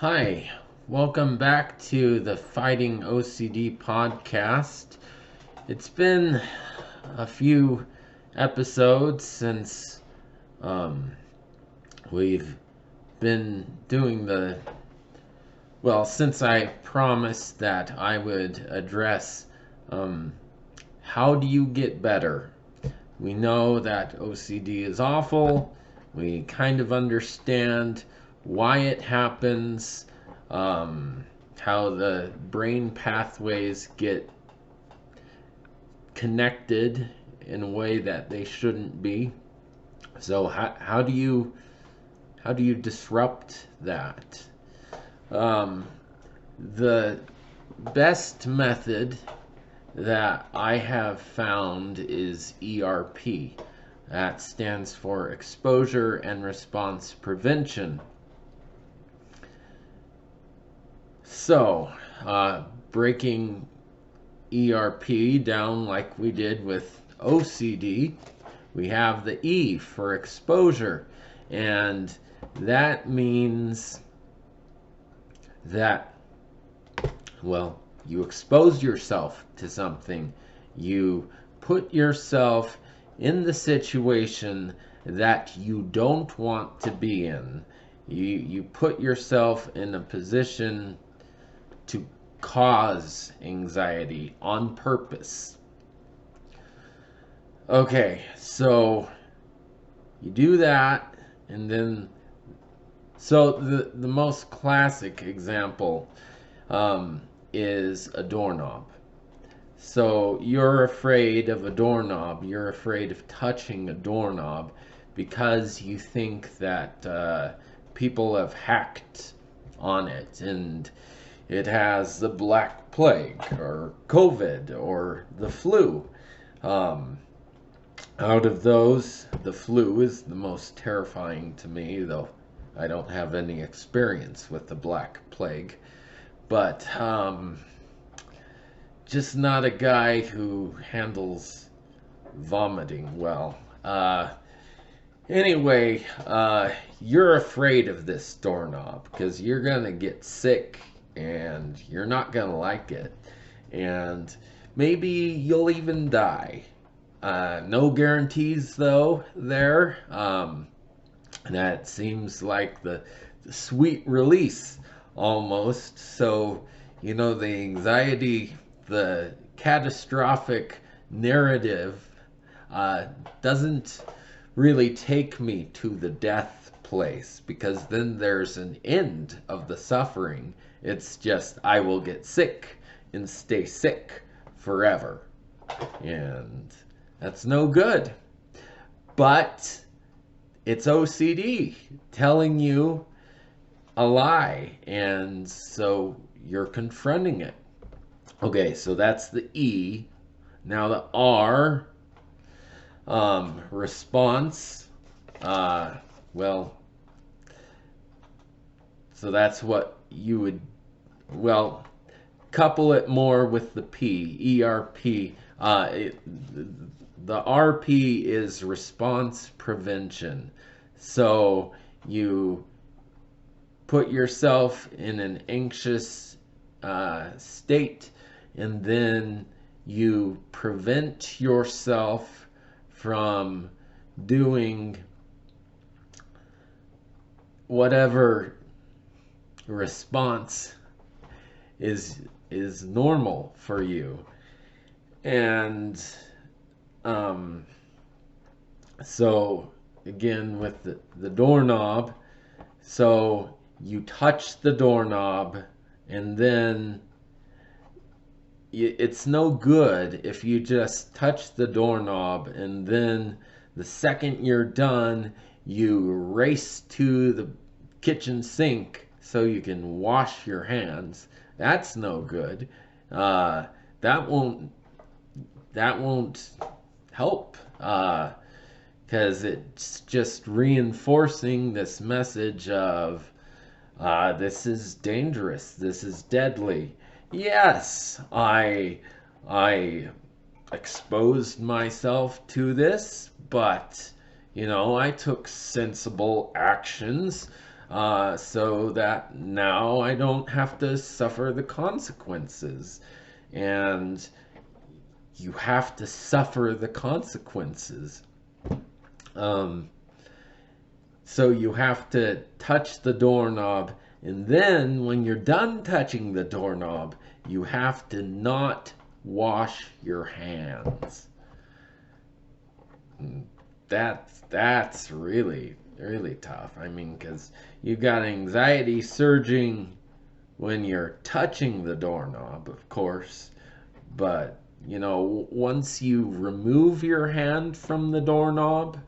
Hi, welcome back to the Fighting OCD podcast. It's been a few episodes since um, we've been doing since I promised that I would address um, how do you get better? We know that OCD is awful. We kind of understand why it happens, um, how the brain pathways get connected in a way that they shouldn't be. So how do you disrupt that? Um, the best method that I have found is ERP. That stands for Exposure and Response Prevention. So, breaking ERP down like we did with OCD, we have the E for exposure, and that means that, you expose yourself to something. You put yourself in the situation that you don't want to be in. You put yourself in a position to cause anxiety on purpose. Okay, so you do that, and then, so the most classic example is a doorknob. So you're afraid of a doorknob, you're afraid of touching a doorknob because you think that people have hacked on it and it has the Black Plague or COVID or the flu. Um, Out of those, the flu is the most terrifying to me, though I don't have any experience with the Black Plague. But just not a guy who handles vomiting well. Anyway, you're afraid of this doorknob because you're gonna get sick and you're not gonna like it, and maybe you'll even die. No guarantees though there. That seems like the sweet release almost. So, the anxiety, the catastrophic narrative doesn't really take me to the death place, because then there's an end of the suffering. It's just I will get sick and stay sick forever. And that's no good. But it's OCD telling you a lie, and so you're confronting it. Okay, so that's the E. Now the R, response. Well, so that's what you would, couple it more with the P, ERP. The RP is response prevention. So you put yourself in an anxious state, and then you prevent yourself from doing whatever response is normal for you. And so again with the doorknob, so you touch the doorknob, and then it's no good if you just touch the doorknob and then the second you're done you race to the kitchen sink so you can wash your hands. That's no good. That won't help, because it's just reinforcing this message of this is dangerous, this is deadly. Yes, I exposed myself to this, but I took sensible actions. so that now I don't have to suffer the consequences. And you have to suffer the consequences. Um, so you have to touch the doorknob, and then when you're done touching the doorknob, you have to not wash your hands. That's really tough. I mean, because you got anxiety surging when you're touching the doorknob, of course, but you know, once you remove your hand from the doorknob,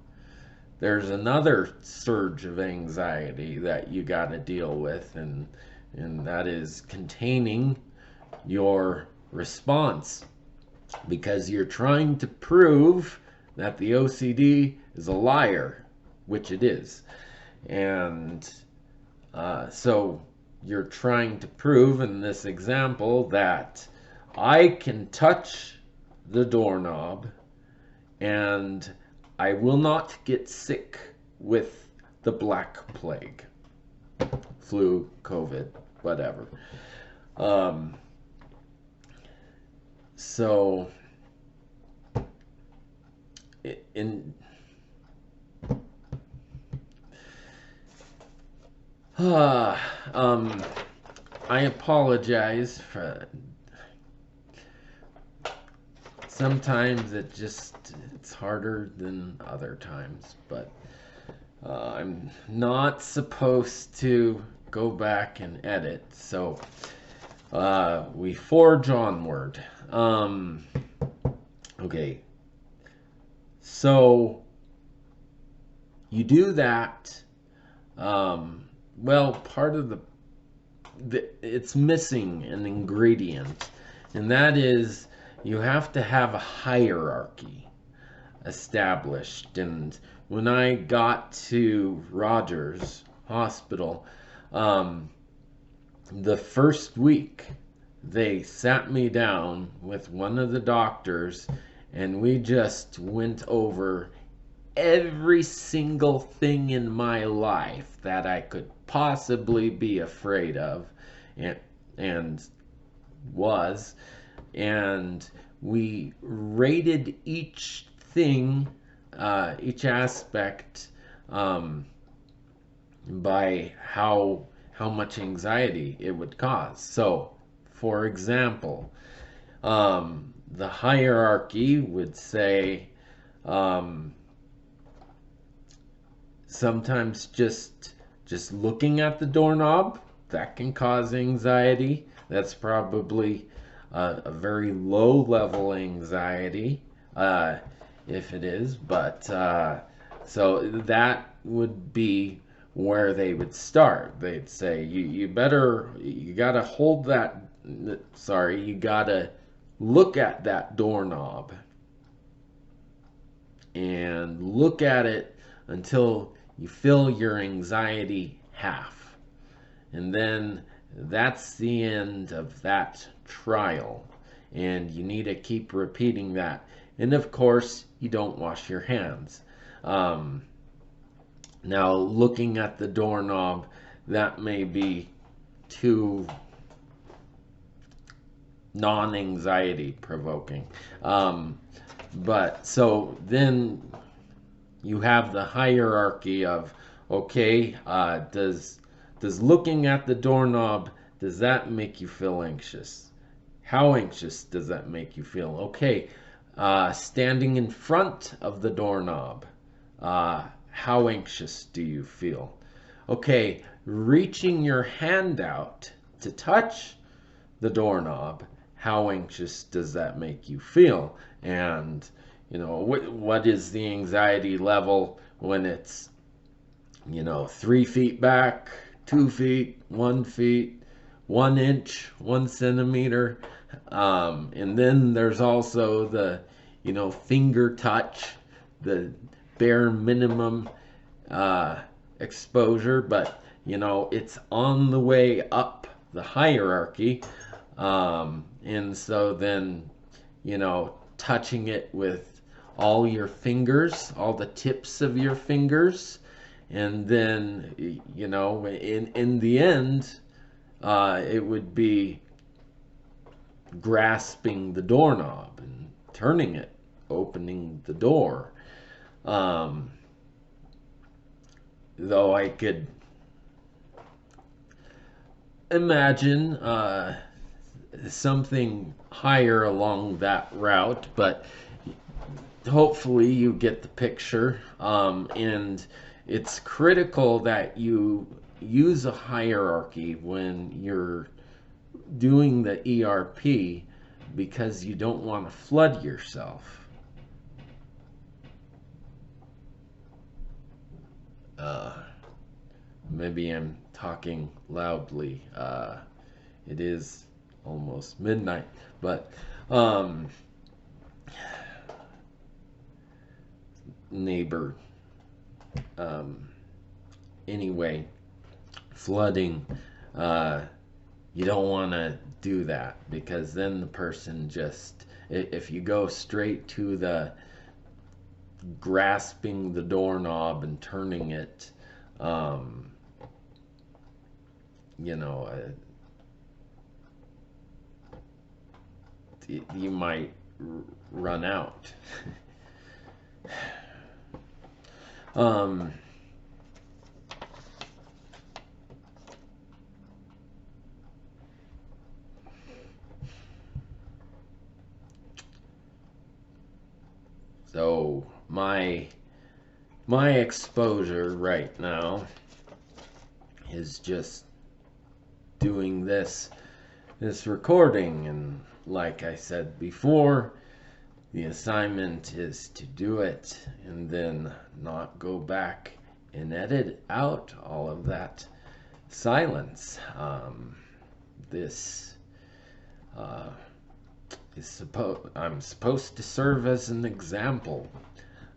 there's another surge of anxiety that you got to deal with, and that is containing your response, because you're trying to prove that the OCD is a liar, which it is. And so you're trying to prove in this example that I can touch the doorknob and I will not get sick with the Black Plague, flu, COVID, whatever. So in I apologize for sometimes it's harder than other times, but I'm not supposed to go back and edit, so we forge onward. Okay, so you do that. Well, part of it's missing an ingredient, and that is you have to have a hierarchy established. And when I got to Rogers Hospital, the first week they sat me down with one of the doctors, and we just went over every single thing in my life that I could possibly be afraid of, and was, and we rated each thing, each aspect, by how much anxiety it would cause. So, for example, the hierarchy would say, sometimes just looking at the doorknob, that can cause anxiety. That's probably a very low level anxiety, if it is. But so that would be where they would start. They'd say you gotta hold that. Sorry, you gotta look at that doorknob and look at it until you feel your anxiety half. And then that's the end of that trial. And you need to keep repeating that. And of course, you don't wash your hands. Now, looking at the doorknob, that may be too non-anxiety provoking. But so then you have the hierarchy of, okay, does looking at the doorknob, does that make you feel anxious? How anxious does that make you feel? Okay, standing in front of the doorknob, how anxious do you feel? Okay, reaching your hand out to touch the doorknob, how anxious does that make you feel? And you know, what is the anxiety level when it's, 3 feet back, 2 feet, 1 feet, 1 inch, 1 centimeter? And then there's also the, finger touch, the bare minimum exposure, but, it's on the way up the hierarchy. And so then, touching it with all your fingers, all the tips of your fingers, And then, you know, in the end, it would be grasping the doorknob and turning it, opening the door. Um, though I could imagine something higher along that route, but hopefully you get the picture. And it's critical that you use a hierarchy when you're doing the ERP, because you don't want to flood yourself. Maybe I'm talking loudly. It is almost midnight, but neighbor. Anyway, flooding. You don't want to do that, because then the person just, if you go straight to the grasping the doorknob and turning it, you know, you might run out. So my exposure right now is just doing this recording, and like I said before, the assignment is to do it and then not go back and edit out all of that silence. This I'm supposed to serve as an example,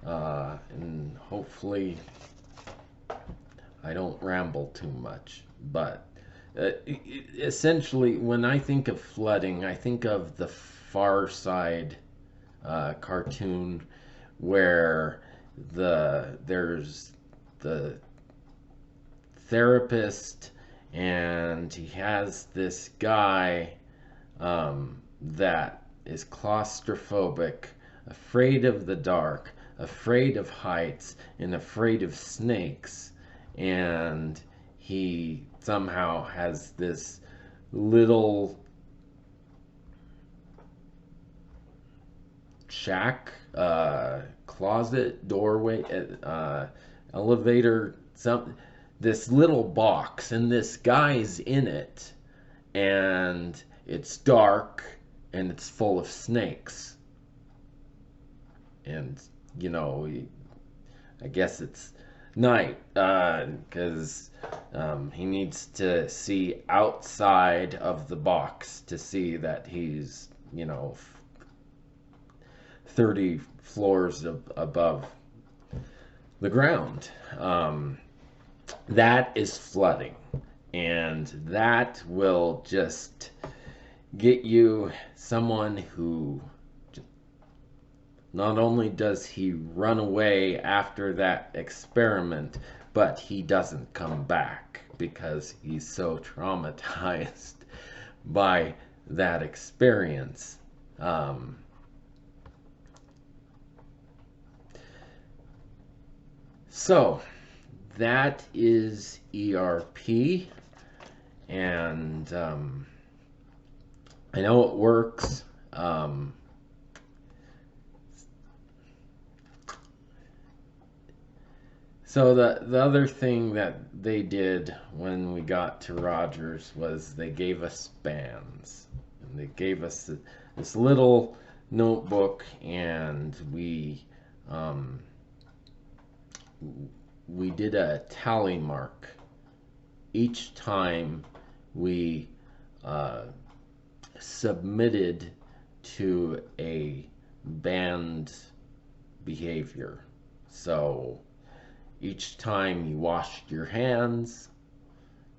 and hopefully I don't ramble too much. But essentially, when I think of flooding, I think of the Far Side cartoon, where there's the therapist, and he has this guy that is claustrophobic, afraid of the dark, afraid of heights, and afraid of snakes. And he somehow has this little shack, closet, doorway, elevator, this little box, and this guy's in it, and it's dark, and it's full of snakes. And, you know, I guess it's night, because he needs to see outside of the box to see that he's, you know, 30 floors above the ground. That is flooding, and that will just get you someone who, not only does he run away after that experiment, but he doesn't come back because he's so traumatized by that experience. So that is ERP, and I know it works. So the other thing that they did when we got to Rogers was they gave us bands. And they gave us this little notebook, and we did a tally mark each time we submitted to a band behavior. So each time you washed your hands,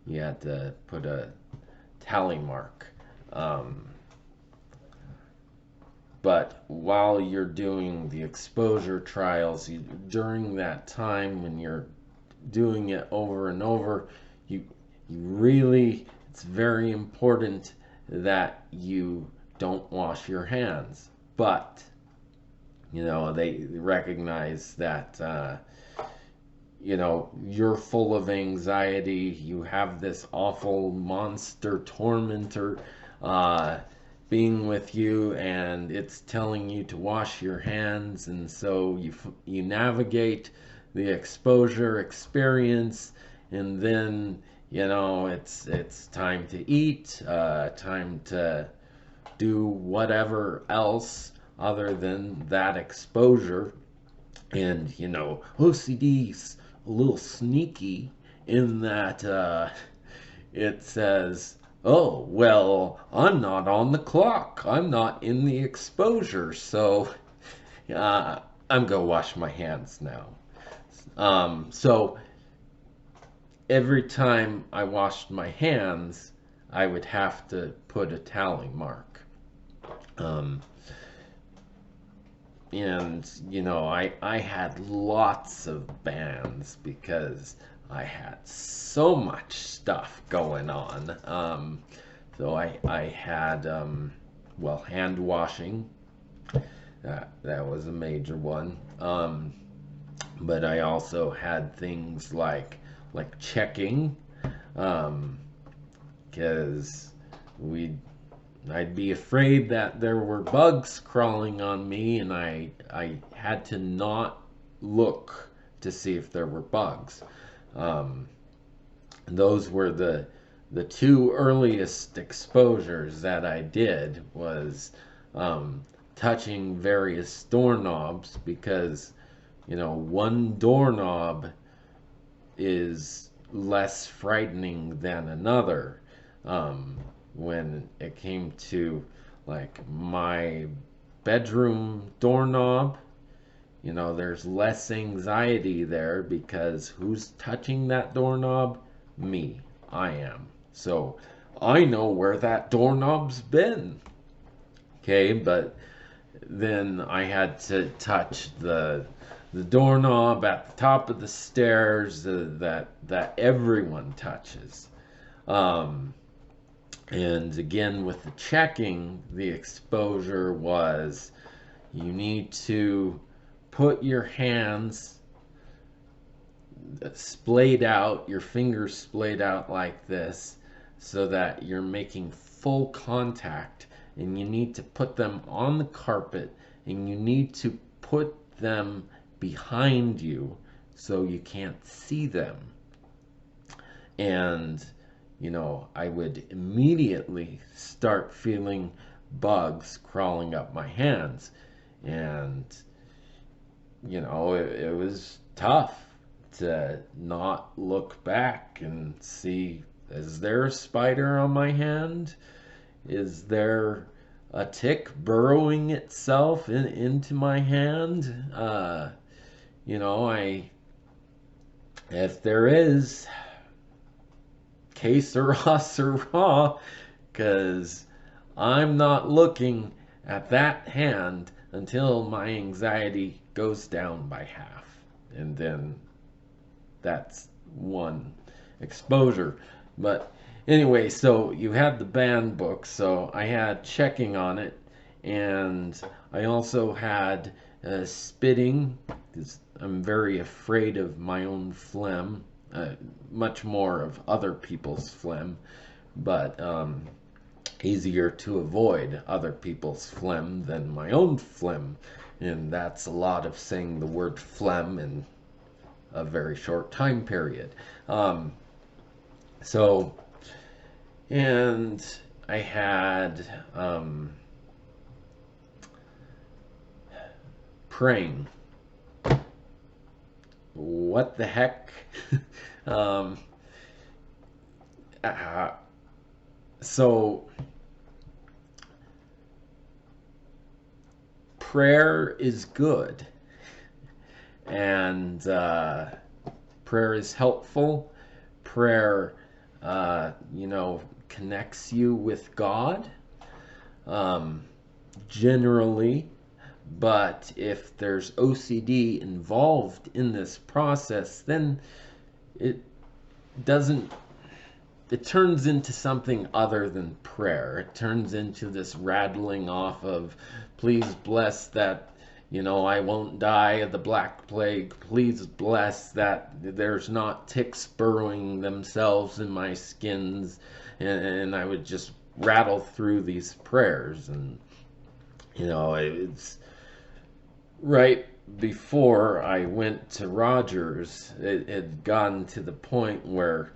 you had to put a tally mark. But while you're doing the exposure trials, during that time when you're doing it over and over, you really, it's very important that you don't wash your hands. But, you know, they recognize that, you know, you're full of anxiety. You have this awful monster tormentor being with you, and it's telling you to wash your hands. And so you navigate the exposure experience, and then, you know, it's time to eat, time to do whatever else other than that exposure. And, you know, OCD's a little sneaky in that it says, oh, well, I'm not on the clock. I'm not in the exposure. So I'm going to wash my hands now. So every time I washed my hands, I would have to put a tally mark. And, you know, I had lots of bans because I had so much stuff going on. So I had, well, hand washing. That was a major one. But I also had things like checking, because I'd be afraid that there were bugs crawling on me, and I had to not look to see if there were bugs. Those were the two earliest exposures that I did, was touching various doorknobs, because, you know, one doorknob is less frightening than another. When it came to like my bedroom doorknob, you know, there's less anxiety there, because who's touching that doorknob? Me. I am. So I know where that doorknob's been. Okay, but then I had to touch the doorknob at the top of the stairs that everyone touches. And again, with the checking, the exposure was, you need to put your hands splayed out, your fingers splayed out like this, so that you're making full contact, and you need to put them on the carpet, and you need to put them behind you so you can't see them. And, you know, I would immediately start feeling bugs crawling up my hands. And, you know, it was tough to not look back and see, is there a spider on my hand? Is there a tick burrowing itself into my hand? You know, if there is, que sera, sera, because I'm not looking at that hand until my anxiety goes down by half. And then that's one exposure. But anyway, so you had the banned book, so I had checking on it, and I also had spitting, because I'm very afraid of my own phlegm, much more of other people's phlegm, but easier to avoid other people's phlegm than my own phlegm, and that's a lot of saying the word phlegm in a very short time period. So, and I had praying. What the heck? So prayer is good, and prayer is helpful. Prayer, you know, connects you with God, generally. But if there's OCD involved in this process, then it doesn't, it turns into something other than prayer. It turns into this rattling off of, please bless that, I won't die of the Black Plague. Please bless that there's not ticks burrowing themselves in my skins. And I would just rattle through these prayers. And, it's right before I went to Rogers, it had gotten to the point where,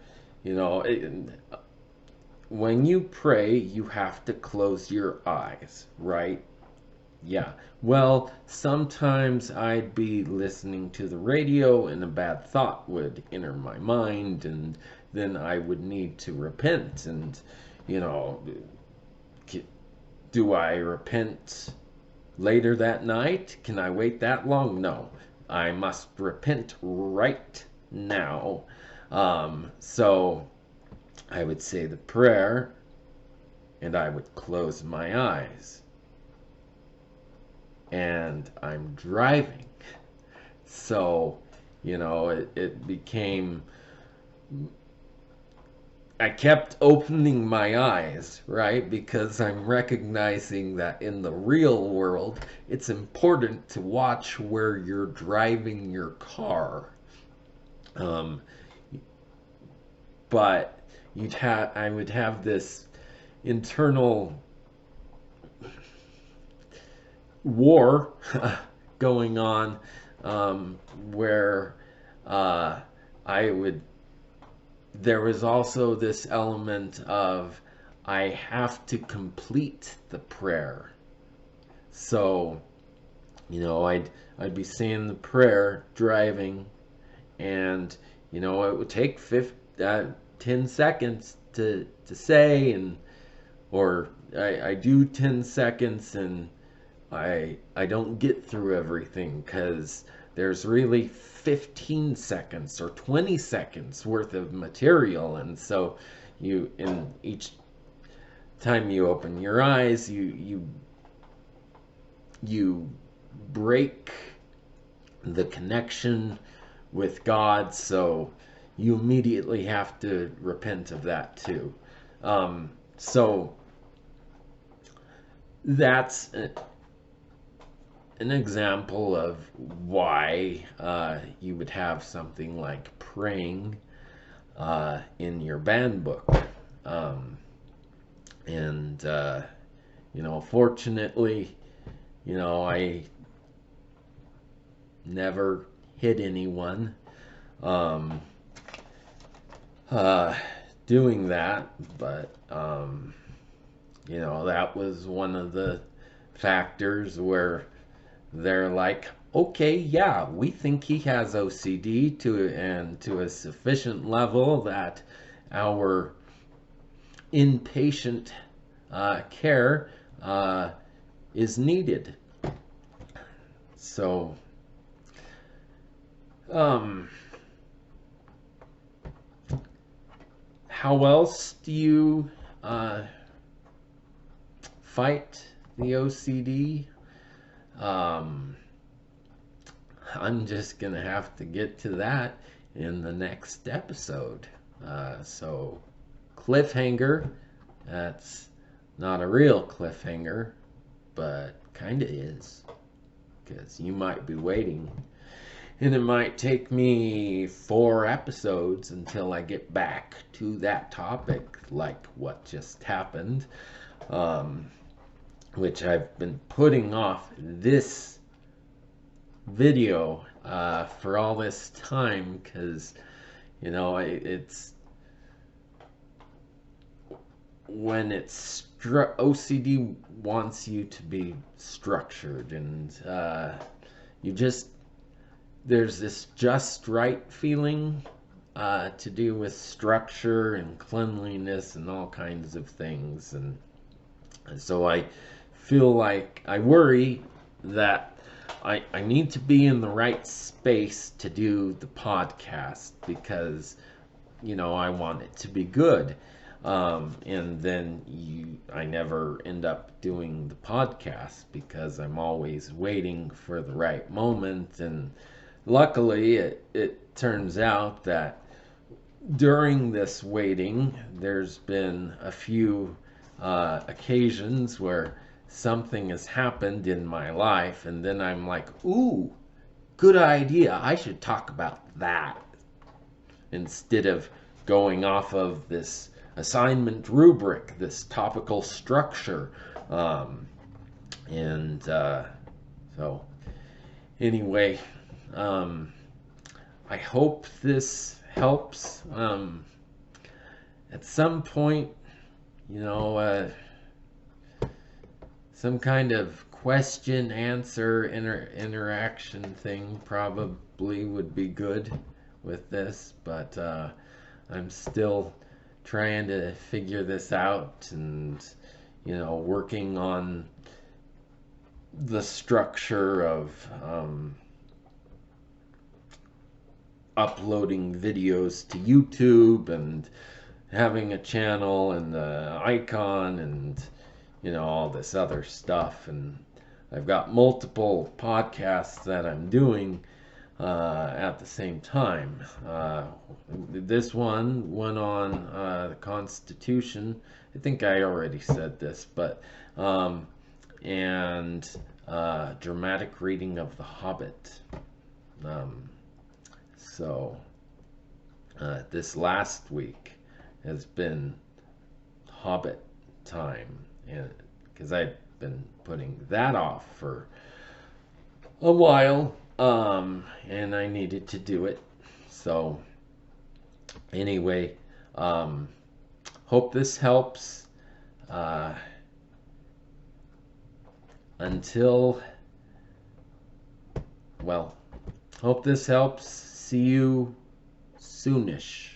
when you pray, you have to close your eyes, right? Yeah. Well, sometimes I'd be listening to the radio and a bad thought would enter my mind, and then I would need to repent. And, do I repent later that night? Can I wait that long? No. I must repent right now. So I would say the prayer and I would close my eyes. And I'm driving. So, it became, I kept opening my eyes, right? Because I'm recognizing that in the real world, it's important to watch where you're driving your car. But I would have this internal war going on, where there was also this element of I have to complete the prayer. So, I'd be saying the prayer driving, and it would take 10 seconds to say, or I do 10 seconds and I don't get through everything because there's really 15 seconds or 20 seconds worth of material. And so in each time you open your eyes, you break the connection with God. So you immediately have to repent of that too. So that's an example of why you would have something like praying in your band book. Fortunately, I never hit anyone doing that, but that was one of the factors where they're like, okay, yeah, we think he has OCD to a sufficient level that our inpatient care is needed. So, how else do you fight the OCD? I'm just gonna have to get to that in the next episode. So cliffhanger, that's not a real cliffhanger, but kinda is, because you might be waiting, and it might take me 4 episodes until I get back to that topic, like what just happened, which I've been putting off this video for all this time, because it's when it's OCD wants you to be structured, and there's this just right feeling to do with structure and cleanliness and all kinds of things, and so I feel like I worry that I need to be in the right space to do the podcast, because I want it to be good, and then I never end up doing the podcast because I'm always waiting for the right moment. And luckily it turns out that during this waiting, there's been a few occasions where something has happened in my life, and then I'm like, ooh, good idea. I should talk about that instead of going off of this assignment rubric, this topical structure. And so, anyway, I hope this helps. At some point, you know, some kind of question answer interaction thing probably would be good with this, but I'm still trying to figure this out, and you know, working on the structure of uploading videos to YouTube and having a channel and the icon and you know, all this other stuff. And I've got multiple podcasts that I'm doing at the same time. This one on the Constitution. I think I already said this, but and dramatic reading of The Hobbit. So this last week has been Hobbit time, and because I've been putting that off for a while, and I needed to do it. So anyway, hope this helps. Well, hope this helps. See you soonish.